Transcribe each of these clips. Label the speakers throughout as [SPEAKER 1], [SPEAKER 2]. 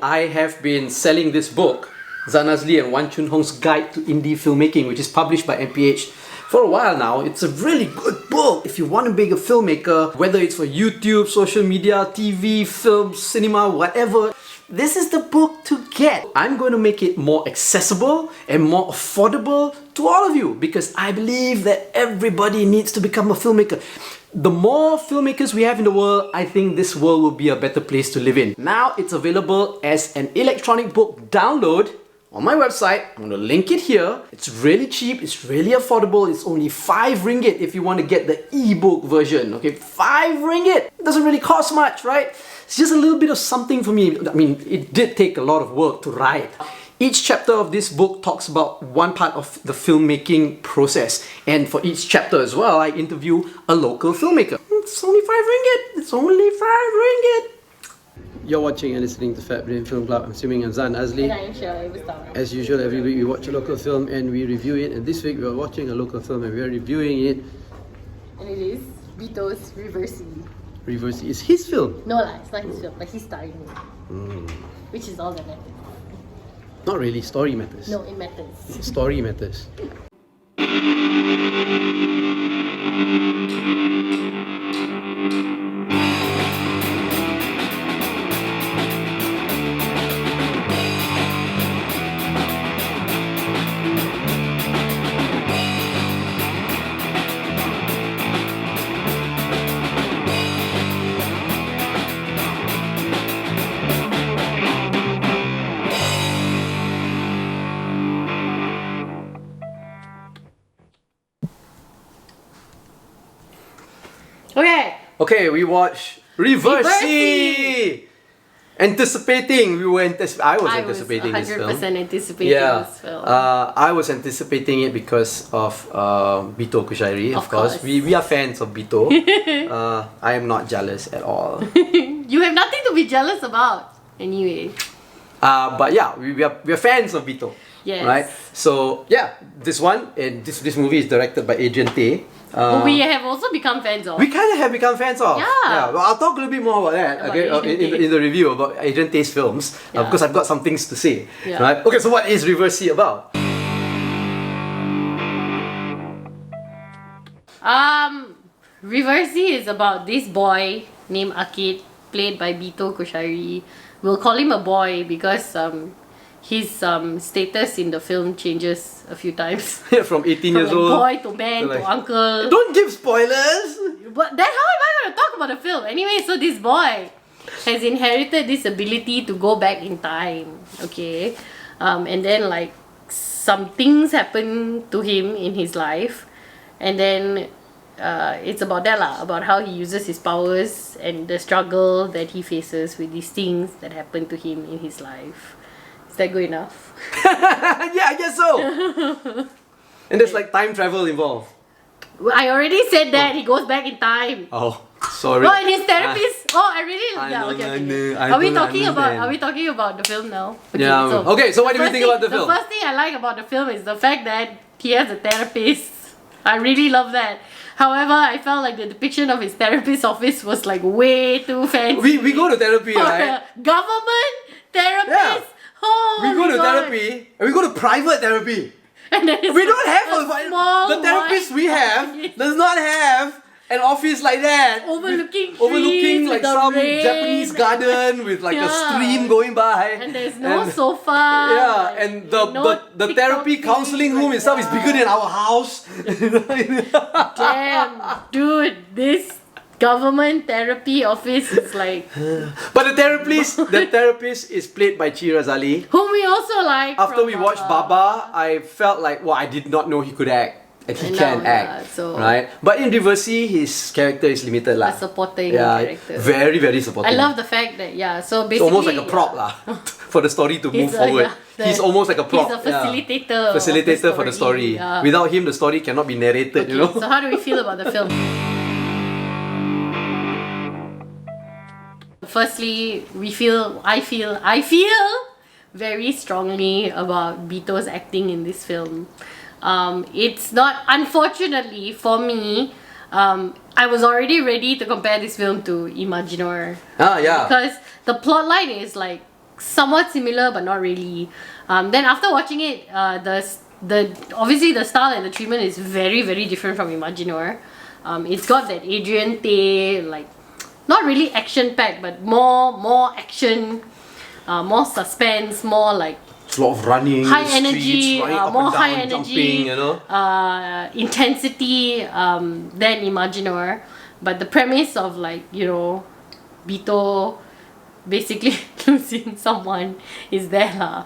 [SPEAKER 1] I have been selling this book, Zanazli and Wan Chun Hong's Guide to Indie Filmmaking, which is published by MPH for a while now. It's a really good book if you want to be a filmmaker, whether it's for YouTube, social media, TV, film, cinema, whatever. This is the book to get. I'm going to make it more accessible and more affordable to all of you because I believe that everybody needs to become a filmmaker. The more filmmakers we have in the world, I think this world will be a better place to live in. Now it's available as an electronic book download on my website. I'm going to link it here. It's really cheap, it's really affordable. It's only 5 ringgit if you want to get the ebook version. Okay, 5 ringgit. It doesn't really cost much, right? It's just a little bit of something for me. I mean, it did take a lot of work to write. Each chapter of this book talks about one part of the filmmaking process. And for each chapter as well, I interview a local filmmaker. It's only 5 ringgit. It's only 5 ringgit. You're watching and listening to Fat Brain Film Club. I'm assuming I'm Zan Azli.
[SPEAKER 2] And I'm sure.
[SPEAKER 1] As usual, every week we watch a local film and we review it. And this week we're watching a local film and we're reviewing it.
[SPEAKER 2] And it is Bito's Reversi.
[SPEAKER 1] Reversi is his film.
[SPEAKER 2] No lah, it's not his film, but he's starring in it. Which is all that matters.
[SPEAKER 1] Not really, story matters.
[SPEAKER 2] No, it matters.
[SPEAKER 1] Story matters. Okay, we watched Reversi! Anticipating, I was anticipating this film.
[SPEAKER 2] 100% anticipating this film.
[SPEAKER 1] I was anticipating it because of Bito Kushairi, of course. We are fans of Bito. I am not jealous at all.
[SPEAKER 2] You have nothing to be jealous about, anyway.
[SPEAKER 1] But yeah, we are fans of Bito.
[SPEAKER 2] Yes.
[SPEAKER 1] Right? So yeah, this one, and this movie is directed by Adrian Tay.
[SPEAKER 2] We have also become fans of.
[SPEAKER 1] We kind of have become fans of.
[SPEAKER 2] Yeah.
[SPEAKER 1] Well, I'll talk a little bit more about that. In the review about Adrian Tay's films, because I've got some things to say.
[SPEAKER 2] Yeah.
[SPEAKER 1] Right? Okay, so what is Reversi about?
[SPEAKER 2] Reversi is about this boy named Akid, played by Bito Kushairi. We'll call him a boy because his status in the film changes a few times.
[SPEAKER 1] Yeah, from 18 years old.
[SPEAKER 2] From boy to man to uncle.
[SPEAKER 1] Don't give spoilers!
[SPEAKER 2] But then how am I going to talk about the film? Anyway, so this boy has inherited this ability to go back in time. Okay? And then like some things happen to him in his life. And then it's about that lah, about how he uses his powers and the struggle that he faces with these things that happen to him in his life. Is that good enough?
[SPEAKER 1] Yeah, I guess so. And there's like time travel involved.
[SPEAKER 2] I already said that he goes back in time.
[SPEAKER 1] Oh, sorry.
[SPEAKER 2] Oh, and his therapist. Okay. Are we talking about the film now? Okay,
[SPEAKER 1] yeah. So what do you think about the film?
[SPEAKER 2] The first thing I like about the film is the fact that he has a therapist. I really love that. However, I felt like the depiction of his therapist's office was like way too fancy.
[SPEAKER 1] We go to therapy, right?
[SPEAKER 2] Government therapist.
[SPEAKER 1] Yeah.
[SPEAKER 2] Oh,
[SPEAKER 1] we go to therapy, and we go to private therapy.
[SPEAKER 2] And
[SPEAKER 1] we don't have the therapist we have does not have an office like that.
[SPEAKER 2] Overlooking
[SPEAKER 1] like some
[SPEAKER 2] rain.
[SPEAKER 1] Japanese garden with like a stream going by.
[SPEAKER 2] And there's no sofa.
[SPEAKER 1] Yeah, and the therapy counseling room itself is bigger than our house.
[SPEAKER 2] Damn, dude, this government therapy office is like.
[SPEAKER 1] But the therapist is played by Chiraz Ali,
[SPEAKER 2] whom we also like.
[SPEAKER 1] After we watched Baba, I felt like, I did not know he could act. And he can act, right? But in Reversi, his character is limited lah.
[SPEAKER 2] A supporting character.
[SPEAKER 1] Very, very supporting.
[SPEAKER 2] I love the fact that so basically
[SPEAKER 1] it's almost like a prop lah for the story to move forward. He's almost like a prop.
[SPEAKER 2] He's a facilitator.
[SPEAKER 1] Facilitator for the story. Without him, the story cannot be narrated.
[SPEAKER 2] Okay, so how do we feel about the film? Firstly, I feel very strongly about Bito's acting in this film. It's not, unfortunately for me, I was already ready to compare this film to Imaginur.
[SPEAKER 1] Ah, yeah.
[SPEAKER 2] Because the plot line is like somewhat similar but not really. Then after watching it, the obviously the style and the treatment is very, very different from Imaginur. It's got that Adrian Tay, like, not really action packed, but more action, more suspense, more like
[SPEAKER 1] It's a lot of running,
[SPEAKER 2] high
[SPEAKER 1] streets,
[SPEAKER 2] energy,
[SPEAKER 1] running up
[SPEAKER 2] more
[SPEAKER 1] and down,
[SPEAKER 2] high energy,
[SPEAKER 1] jumping, you know.
[SPEAKER 2] Intensity than Imaginur. But the premise of, like, you know, Bito basically losing someone is there lah.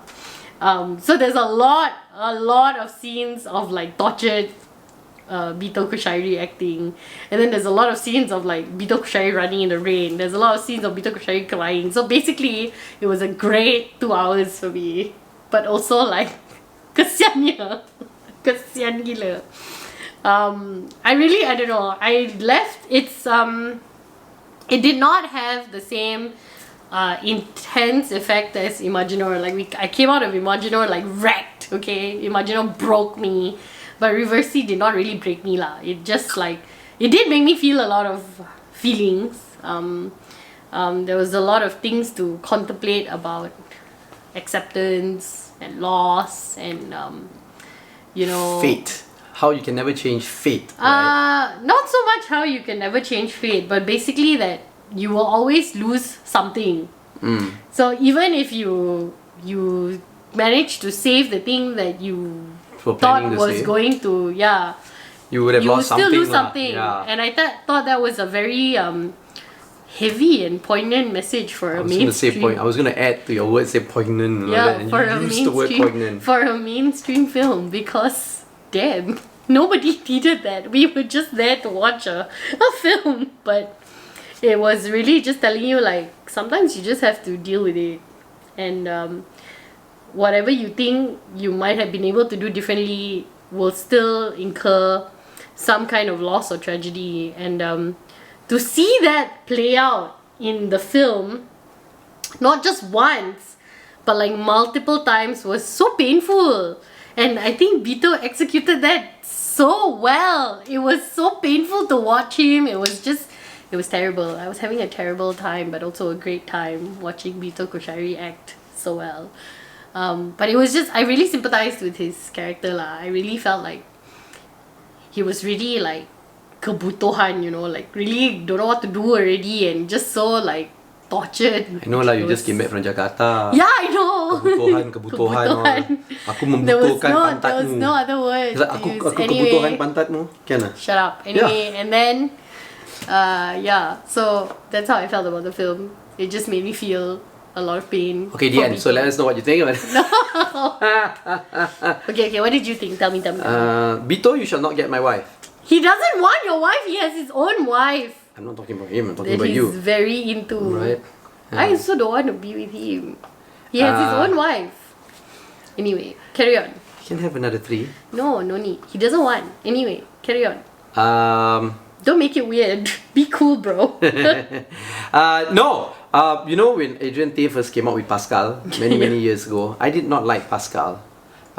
[SPEAKER 2] So there's a lot of scenes of like tortured Bito Kushairi acting, and then there's a lot of scenes of like Bito Kushairi running in the rain. There's a lot of scenes of Bito Kushairi crying. So basically, it was a great 2 hours for me, but also like kesiannya, kesian gila. I don't know. I left. It did not have the same intense effect as Imaginur. Like I came out of Imaginur like wrecked. Okay, Imaginur broke me, but Reversi did not really break me lah. It just like it did make me feel a lot of feelings. There was a lot of things to contemplate about acceptance and loss and you know,
[SPEAKER 1] Fate. How you can never change fate, right?
[SPEAKER 2] Not so much how you can never change fate, but basically that you will always lose something. So even if you manage to save the thing that you thought was going to,
[SPEAKER 1] you would have
[SPEAKER 2] you will
[SPEAKER 1] lost
[SPEAKER 2] still
[SPEAKER 1] something.
[SPEAKER 2] lose something.
[SPEAKER 1] Yeah.
[SPEAKER 2] And I thought that was a very heavy and poignant message for a mainstream.
[SPEAKER 1] I was gonna add to your word, say poignant. And all that, and
[SPEAKER 2] for
[SPEAKER 1] you
[SPEAKER 2] a
[SPEAKER 1] used the word poignant.
[SPEAKER 2] mainstream for a mainstream film, because damn, nobody needed that. We were just there to watch a film, but it was really just telling you like sometimes you just have to deal with it, and whatever you think you might have been able to do differently will still incur some kind of loss or tragedy. And to see that play out in the film, not just once but like multiple times, was so painful. And I think Bito executed that so well. It was so painful to watch him. It was terrible. I was having a terrible time, but also a great time watching Bito Kushairi act so well. But it was just, I really sympathized with his character lah. I really felt like he was really like kebutuhan, you know, like really don't know what to do already, and just so like tortured.
[SPEAKER 1] I know lah, you just came back from Jakarta.
[SPEAKER 2] Yeah, I know.
[SPEAKER 1] Kebutuhan. Aku membutuhkan pantatmu.
[SPEAKER 2] There was no other word.
[SPEAKER 1] Aku kebutuhan pantatmu. Can lah.
[SPEAKER 2] Shut up. Anyway, and then so that's how I felt about the film. It just made me feel a lot of pain.
[SPEAKER 1] Okay, the end. So let us know what you think about it.
[SPEAKER 2] Okay, what did you think? Tell me.
[SPEAKER 1] Bito, you shall not get my wife.
[SPEAKER 2] He doesn't want your wife. He has his own wife
[SPEAKER 1] I'm not talking about him, I'm talking
[SPEAKER 2] that
[SPEAKER 1] about you.
[SPEAKER 2] he's very into.
[SPEAKER 1] Right.
[SPEAKER 2] I also don't want to be with him. He has his own wife. Anyway, carry on.
[SPEAKER 1] You can have another 3.
[SPEAKER 2] No need. He doesn't want. Anyway, carry on.
[SPEAKER 1] Um,
[SPEAKER 2] Don't make it weird. Be cool, bro.
[SPEAKER 1] No. You know when Adrian Tay first came out with Pascal many years ago, I did not like Pascal.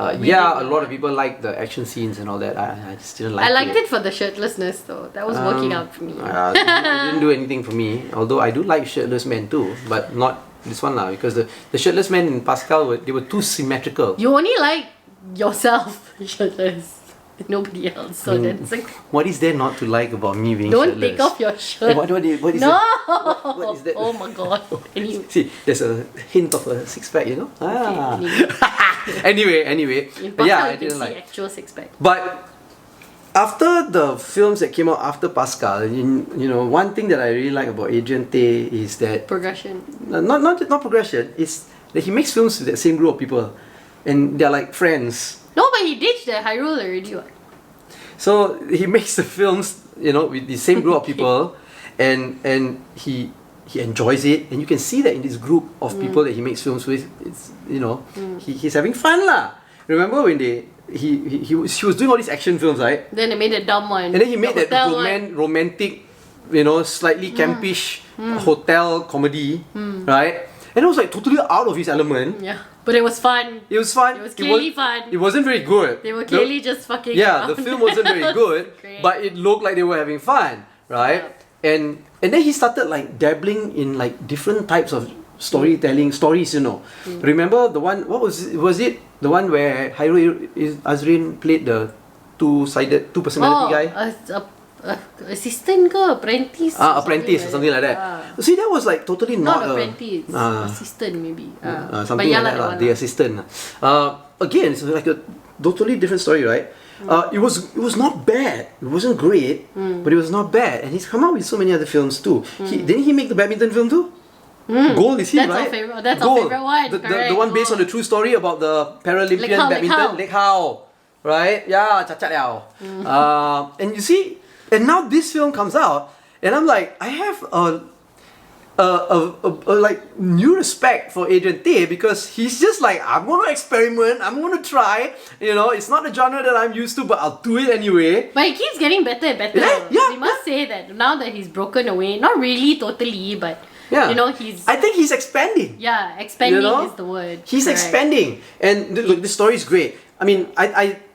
[SPEAKER 1] A lot of people like the action scenes and all that. I just didn't like it.
[SPEAKER 2] I liked it for the shirtlessness though. That was working out for me.
[SPEAKER 1] It didn't do anything for me. Although I do like shirtless men too, but not this one now, because the shirtless men in Pascal they were too symmetrical.
[SPEAKER 2] You only like yourself shirtless. Nobody else. So that's like,
[SPEAKER 1] what is there not to like about me being
[SPEAKER 2] don't
[SPEAKER 1] shirtless?
[SPEAKER 2] take off your shirt.
[SPEAKER 1] What is
[SPEAKER 2] no.
[SPEAKER 1] that? What is that?
[SPEAKER 2] Oh my god. Anyway.
[SPEAKER 1] See, there's a hint of a six-pack, you know?
[SPEAKER 2] Okay,
[SPEAKER 1] Anyway.
[SPEAKER 2] in Pascal,
[SPEAKER 1] I
[SPEAKER 2] you can
[SPEAKER 1] didn't
[SPEAKER 2] see
[SPEAKER 1] like.
[SPEAKER 2] actual six-pack.
[SPEAKER 1] But after the films that came out after Pascal, you know, one thing that I really like about Adrian Tay is that
[SPEAKER 2] Progression.
[SPEAKER 1] not progression. It's that he makes films with that same group of people, and they're like friends.
[SPEAKER 2] No, but he ditched the Hyrule already. What?
[SPEAKER 1] So he makes the films, you know, with the same group of people, and he enjoys it, and you can see that in this group of people that he makes films with. It's, you know, he's having fun lah. Remember when he was doing all these action films, right?
[SPEAKER 2] Then they made a dumb one.
[SPEAKER 1] And then he made that romantic, you know, slightly campish hotel comedy, right? And it was like totally out of his element.
[SPEAKER 2] Yeah, but it was fun.
[SPEAKER 1] It was fun.
[SPEAKER 2] It was clearly fun.
[SPEAKER 1] It wasn't very good.
[SPEAKER 2] They were clearly just fucking
[SPEAKER 1] Yeah,
[SPEAKER 2] around.
[SPEAKER 1] the film wasn't very good,
[SPEAKER 2] Great.
[SPEAKER 1] but it looked like they were having fun, right? And then he started like dabbling in like different types of storytelling, stories, you know. Remember the one, what was it? The one where Azrin played the two personality guy?
[SPEAKER 2] Assistant ke apprentice?
[SPEAKER 1] Apprentice or something like that. See, that was like totally not
[SPEAKER 2] apprentice, assistant maybe.
[SPEAKER 1] Something like that, the assistant. Again, it's like a totally different story, right? It was not bad. It wasn't great, but it was not bad. And he's come out with so many other films too. Didn't he make the badminton film too? Gold is he,
[SPEAKER 2] that's
[SPEAKER 1] right?
[SPEAKER 2] That's our favorite one.
[SPEAKER 1] The one based on the true story about the Paralympian badminton, Lek Hao, right? Yeah, Chacat Liao. And you see, and now this film comes out, and I'm like, I have a like new respect for Adrian Tay, because he's just like, I'm gonna experiment, I'm gonna try. You know, it's not a genre that I'm used to, but I'll do it anyway.
[SPEAKER 2] But he keeps getting better and better. We must say that now that he's broken away, not really totally, but you know, I
[SPEAKER 1] think he's expanding.
[SPEAKER 2] Yeah, expanding is the word.
[SPEAKER 1] He's expanding, and look, the story is great. I mean,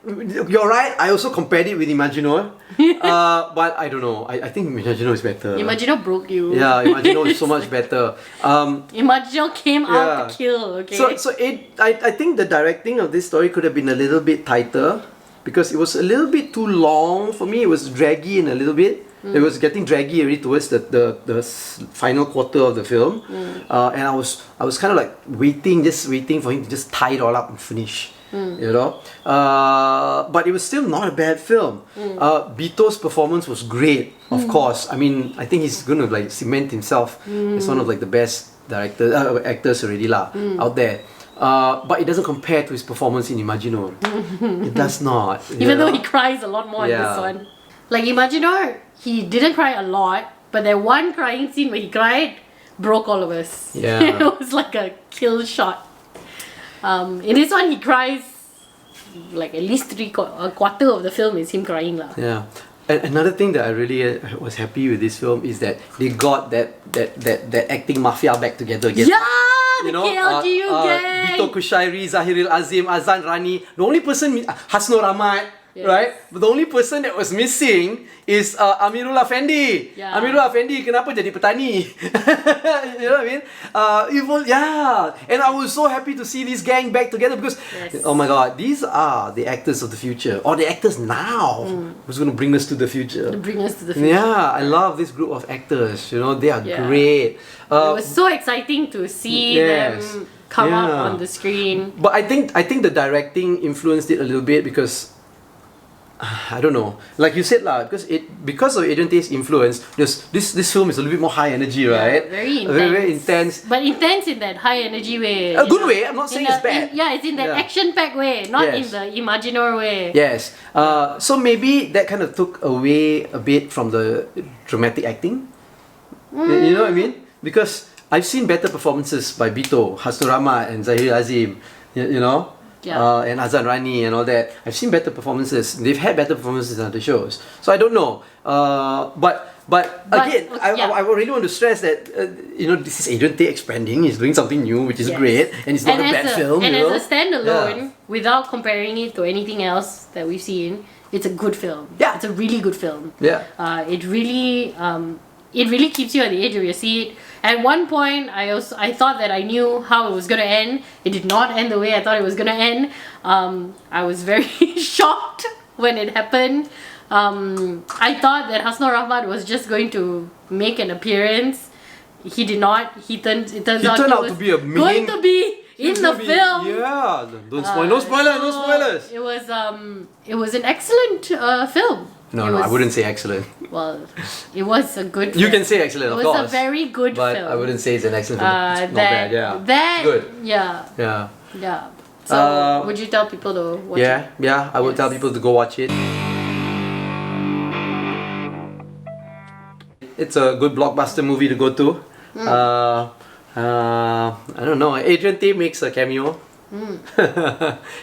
[SPEAKER 1] you're right. I also compared it with Imaginur, but I don't know. I think Imaginur is better.
[SPEAKER 2] Imaginur broke you.
[SPEAKER 1] Yeah, Imaginur is so much better.
[SPEAKER 2] Imaginur came out to kill. Okay.
[SPEAKER 1] I think the directing of this story could have been a little bit tighter, because it was a little bit too long for me. It was draggy in a little bit. It was getting draggy already towards the final quarter of the film, and I was kind of like waiting for him to just tie it all up and finish. You know, but it was still not a bad film. Bito's performance was great, of course. I mean, I think he's gonna like cement himself as one of like the best actors already out there. But it doesn't compare to his performance in Imaginur. It does not.
[SPEAKER 2] Even though he cries a lot more in this one. Like Imaginur, he didn't cry a lot, but that one crying scene where he cried broke all of us.
[SPEAKER 1] Yeah.
[SPEAKER 2] It was like a kill shot. In this one, he cries like at least a quarter of the film is him crying lah.
[SPEAKER 1] Yeah. And another thing that I really was happy with this film is that they got that acting mafia back together again.
[SPEAKER 2] Yeah, you know, KLGU gang.
[SPEAKER 1] Bito Kushairi, Zahiril Azim, Azan Rani. The only person, Hasnur Ahmad. Yes. Right? But the only person that was missing is Amirul Afendi.
[SPEAKER 2] Yeah.
[SPEAKER 1] Amirul Afendi, kenapa jadi petani? You know what I mean? And I was so happy to see this gang back together, because, oh my god, these are the actors of the future, or the actors now who's going to bring us to the future. Yeah, I love this group of actors. You know, they are great.
[SPEAKER 2] It was so exciting to see them come up on the screen.
[SPEAKER 1] But I think the directing influenced it a little bit, because I don't know, like you said because of Adrian Tay's influence, this film is a little bit more high energy, right?
[SPEAKER 2] Very intense.
[SPEAKER 1] Very intense.
[SPEAKER 2] But intense in that high energy way.
[SPEAKER 1] A good way. I'm not saying it's bad.
[SPEAKER 2] It's in that action-packed way, not in the Imaginur way.
[SPEAKER 1] Yes. So maybe that kind of took away a bit from the dramatic acting. You know what I mean? Because I've seen better performances by Bito, Hasnur Ahmad, and Zahir Azim. You know. And Azan Rani and all that. I've seen better performances. They've had better performances in other shows. So I don't know. But again, I really want to stress that you know, this is Adrian Tay expanding. He's doing something new, which is great, and it's not a bad film.
[SPEAKER 2] And
[SPEAKER 1] as
[SPEAKER 2] a standalone, without comparing it to anything else that we've seen, it's a good film.
[SPEAKER 1] Yeah,
[SPEAKER 2] it's a really good film.
[SPEAKER 1] Yeah,
[SPEAKER 2] it really keeps you at the edge of your seat. At one point, I thought that I knew how it was gonna end. It did not end the way I thought it was gonna end. I was very shocked when it happened. I thought that Hasnur Ahmad was just going to make an appearance. He did not. He turned out
[SPEAKER 1] to be a
[SPEAKER 2] going to be in the film.
[SPEAKER 1] Yeah, don't spoil. No spoilers. No spoilers.
[SPEAKER 2] It was an excellent film.
[SPEAKER 1] No, I wouldn't say excellent.
[SPEAKER 2] Well, it was a good film.
[SPEAKER 1] You can say excellent, of course.
[SPEAKER 2] It was a very good film.
[SPEAKER 1] But I wouldn't say it's an excellent film. It's not bad, yeah. Good.
[SPEAKER 2] Yeah. So, would you tell people to watch it?
[SPEAKER 1] Yeah, I would tell people to go watch it. It's a good blockbuster movie to go to. I don't know. Adrian Tay makes a cameo.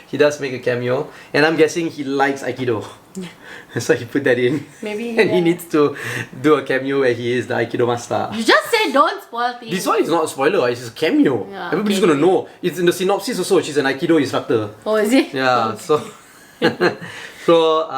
[SPEAKER 1] He does make a cameo, and I'm guessing he likes Aikido. So he put that in.
[SPEAKER 2] Maybe.
[SPEAKER 1] And he needs to do a cameo where he is the Aikido master.
[SPEAKER 2] You just said don't spoil things.
[SPEAKER 1] This one is not a spoiler, it's just a cameo.
[SPEAKER 2] Yeah,
[SPEAKER 1] everybody's gonna know. It's in the synopsis also, she's an Aikido instructor.
[SPEAKER 2] Oh, is it?
[SPEAKER 1] Yeah, so So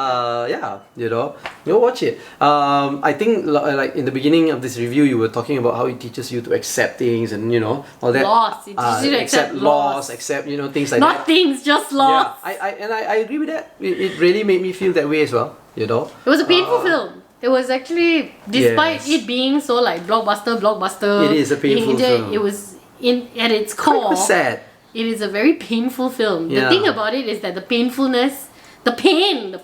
[SPEAKER 1] yeah, you watch it. I think like in the beginning of this review, you were talking about how it teaches you to accept things and all that.
[SPEAKER 2] Loss. It teaches you to accept loss.
[SPEAKER 1] accept things like
[SPEAKER 2] Not
[SPEAKER 1] that.
[SPEAKER 2] things, just loss.
[SPEAKER 1] Yeah, I agree with that. It really made me feel that way as well.
[SPEAKER 2] It was a painful film. It was actually, despite it being so like blockbuster.
[SPEAKER 1] It is a painful film.
[SPEAKER 2] It was at its core.
[SPEAKER 1] Sad.
[SPEAKER 2] It is a very painful film. The thing about it is that the painfulness, the pain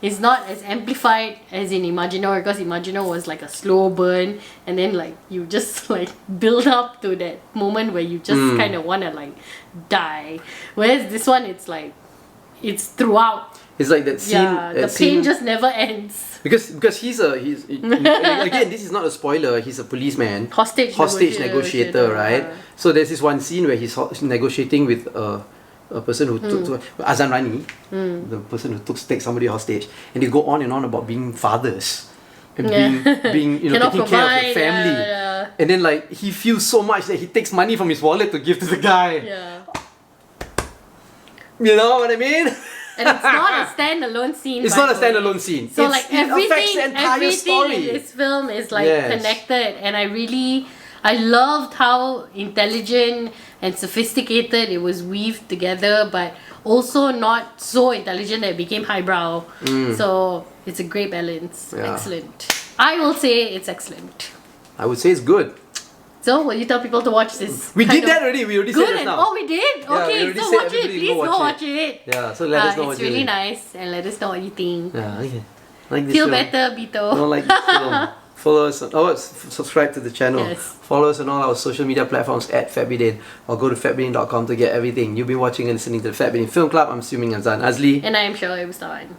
[SPEAKER 2] is not as amplified as in Imaginur, because Imaginur was like a slow burn, and then like you just like build up to that moment where you just kind of want to like die. Whereas this one, it's like it's throughout.
[SPEAKER 1] It's like that scene.
[SPEAKER 2] Yeah, the pain just never ends.
[SPEAKER 1] Because he's again, this is not a spoiler. He's a policeman,
[SPEAKER 2] Hostage
[SPEAKER 1] negotiator, right? So there's this one scene where he's negotiating with a person who took Azan Rani, the person who takes somebody hostage, and they go on and on about being fathers and being taking care of the family, and then like he feels so much that he takes money from his wallet to give to the guy.
[SPEAKER 2] Yeah.
[SPEAKER 1] You know what I mean?
[SPEAKER 2] And it's not a standalone scene.
[SPEAKER 1] It's not a standalone scene.
[SPEAKER 2] So like everything
[SPEAKER 1] story.
[SPEAKER 2] in this film is like connected, and I loved how intelligent and sophisticated it was weaved together, but also not so intelligent that it became highbrow. So it's a great balance.
[SPEAKER 1] Yeah.
[SPEAKER 2] Excellent. I will say it's excellent.
[SPEAKER 1] I would say it's good.
[SPEAKER 2] So, will you tell people to watch this?
[SPEAKER 1] We did that already. We already said it now.
[SPEAKER 2] Oh, we did? Okay, so watch it. Please go watch it.
[SPEAKER 1] Yeah, so let us know what you think.
[SPEAKER 2] It's really nice, and let us know what you think.
[SPEAKER 1] Yeah, okay. Like this
[SPEAKER 2] Feel
[SPEAKER 1] film.
[SPEAKER 2] better, Bito.
[SPEAKER 1] Don't like this film. Follow us. Subscribe to the channel.
[SPEAKER 2] Yes.
[SPEAKER 1] Follow us on all our social media platforms at FatBidin, or go to fatbidin.com to get everything. You've been watching and listening to the Fat Bidin Film Club. I'm assuming Azan Azli.
[SPEAKER 2] And I am Shawai Mustawan.